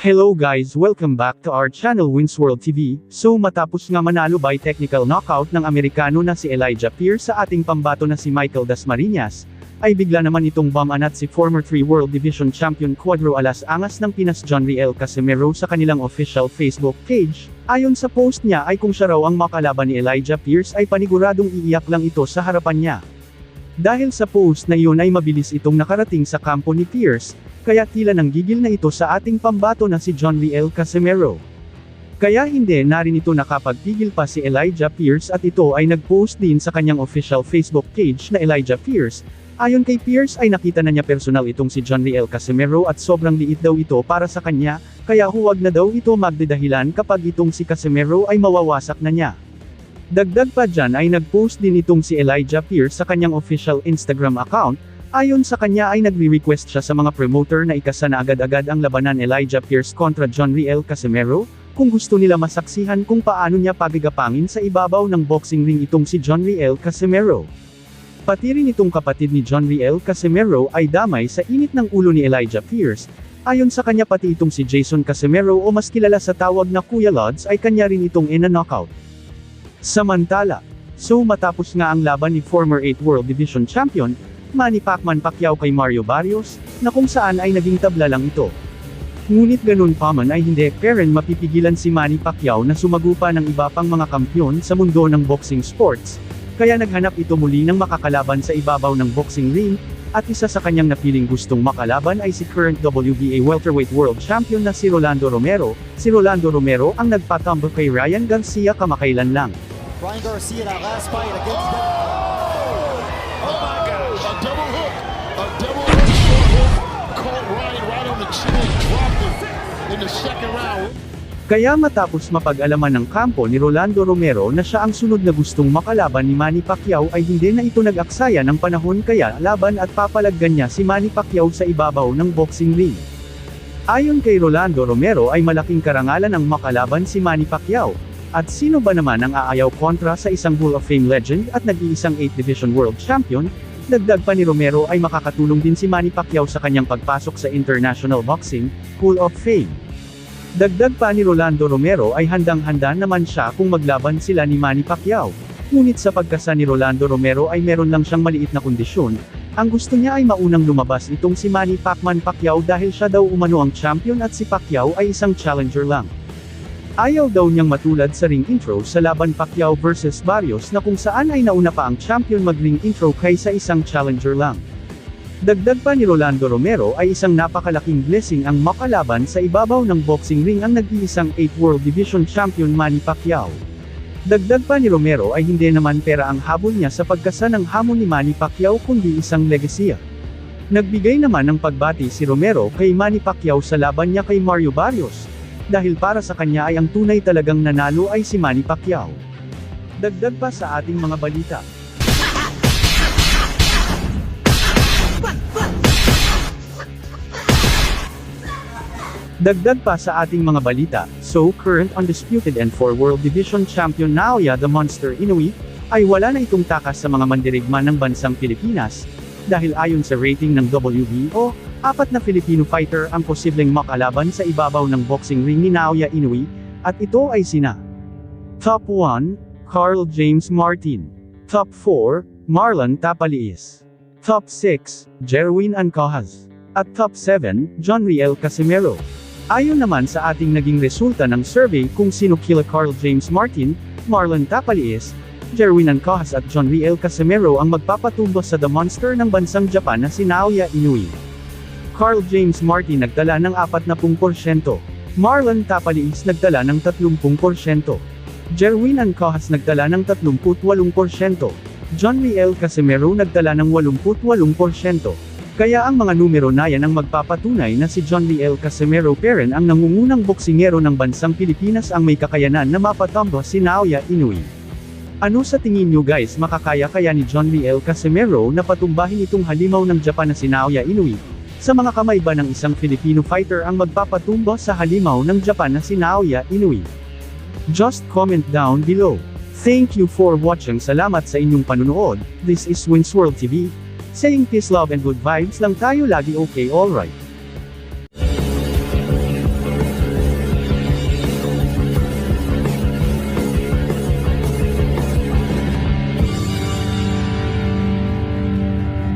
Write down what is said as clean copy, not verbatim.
Hello guys, welcome back to our channel Winsworld TV. So matapos nga manalo by technical knockout ng Amerikano na si Elijah Pierce sa ating pambato na si Michael Dasmariñas, ay bigla naman itong bumanat si former 3 World Division Champion Cuadro Alas Angas ng Pinas John Riel Casimero sa kanilang official Facebook page. Ayon sa post niya ay kung siya raw ang makalaban ni Elijah Pierce ay paniguradong iiyak lang ito sa harapan niya. Dahil sa post na iyon ay mabilis itong nakarating sa kampo ni Pierce, kaya tila nanggigil na ito sa ating pambato na si John Riel Casimero. Kaya hindi na rin ito nakapagpigil pa si Elijah Pierce at ito ay nag-post din sa kanyang official Facebook page na Elijah Pierce. Ayon kay Pierce ay nakita na niya personal itong si John Riel Casimero at sobrang liit daw ito para sa kanya, kaya huwag na daw ito magdedahilan kapag itong si Casimero ay mawawasak na niya. Dagdag pa dyan ay nag-post din itong si Elijah Pierce sa kanyang official Instagram account. Ayon sa kanya ay nagre-request siya sa mga promoter na ikasa na agad-agad ang labanan Elijah Pierce kontra John Riel Casimero, kung gusto nila masaksihan kung paano niya pagigapangin sa ibabaw ng boxing ring itong si John Riel Casimero. Pati rin itong kapatid ni John Riel Casimero ay damay sa init ng ulo ni Elijah Pierce. Ayon sa kanya pati itong si Jason Casimero o mas kilala sa tawag na Kuya Lods ay kanya rin itong ina-knockout. Samantala, matapos nga ang laban ni former 8 World Division Champion, Manny Pacquiao kay Mario Barrios, na kung saan ay naging tabla lang ito. Ngunit ganun pa man ay hindi mapipigilan si Manny Pacquiao na sumagupa ng iba pang mga kampyon sa mundo ng boxing sports, kaya naghanap ito muli ng makakalaban sa ibabaw ng boxing ring, at isa sa kanyang napiling gustong makalaban ay si current WBA welterweight world champion na si Rolando Romero. Si Rolando Romero ang nagpatumble kay Ryan Garcia kamakailan lang. Ryan Garcia, that last fight against them. Oh my gosh, a double hook, short hook, caught Ryan right on the chin and dropped him in the second round. Kaya matapos mapag-alaman ng kampo ni Rolando Romero na siya ang sunod na gustong makalaban ni Manny Pacquiao ay hindi na ito nag-aksaya ng panahon kaya laban at papalaggan niya si Manny Pacquiao sa ibabaw ng boxing ring. Ayon kay Rolando Romero ay malaking karangalan ang makalaban si Manny Pacquiao. At sino ba naman ang aayaw kontra sa isang Hall of Fame legend at nag-iisang 8 Division World Champion? Dagdag pa ni Romero ay makakatulong din si Manny Pacquiao sa kanyang pagpasok sa International Boxing Hall of Fame. Dagdag pa ni Rolando Romero ay handang-handa naman siya kung maglaban sila ni Manny Pacquiao. Ngunit sa pagkasa ni Rolando Romero ay meron lang siyang maliit na kondisyon. Ang gusto niya ay maunang lumabas itong si Manny Pacquiao dahil siya daw umano ang champion at si Pacquiao ay isang challenger lang. Ayaw daw niyang matulad sa ring intro sa laban Pacquiao vs Barrios na kung saan ay nauna pa ang champion mag-ring intro kaysa isang challenger lang. Dagdag pa ni Rolando Romero ay isang napakalaking blessing ang makalaban sa ibabaw ng boxing ring ang nag-iisang 8 World Division Champion Manny Pacquiao. Dagdag pa ni Romero ay hindi naman pera ang habol niya sa pagkasa ng hamon ni Manny Pacquiao kundi isang legasiya. Nagbigay naman ng pagbati si Romero kay Manny Pacquiao sa laban niya kay Mario Barrios, dahil para sa kanya ay ang tunay talagang nanalo ay si Manny Pacquiao. Dagdag pa sa ating mga balita. Dagdag pa sa ating mga balita, current undisputed and 4 World Division Champion Naoya the Monster Inoue, ay wala na itong takas sa mga mandirigma ng bansang Pilipinas, dahil ayon sa rating ng WBO, 4 na Filipino fighter ang posibleng makalaban sa ibabaw ng boxing ring ni Naoya Inoue, at ito ay sina: Top 1, Carl James Martin. Top 4, Marlon Tapaliis. Top 6, Jerwin Ancajas. At Top 7, John Riel Casimero. Ayon naman sa ating naging resulta ng survey kung sino kila Carl James Martin, Marlon Tapaliis, Jerwin Ancajas at John Riel Casimero ang magpapatumbos sa The Monster ng bansang Japan na si Naoya Inoue. Carl James Martin nagtala ng 40%. Marlon Tapaliis nagtala ng 30%. Jerwin Ancajas nagtala ng 38%. John Riel Casimero nagtala ng 88%. Kaya ang mga numero na yan ang magpapatunay na si John Riel Casimero Peren ang nangungunang boksingero ng bansang Pilipinas ang may kakayanan na mapatumba si Naoya Inoue. Ano sa tingin nyo guys, makakaya kaya ni John Riel Casimero na patumbahin itong halimaw ng Japan na si Naoya Inoue? Sa mga kamay ba ng isang Filipino fighter ang magpapatumba sa halimaw ng Japan na si Naoya Inoue? Just comment down below. Thank you for watching. Salamat sa inyong panunood. This is Winsworld TV. Saying peace, love and good vibes lang tayo lagi, okay, alright.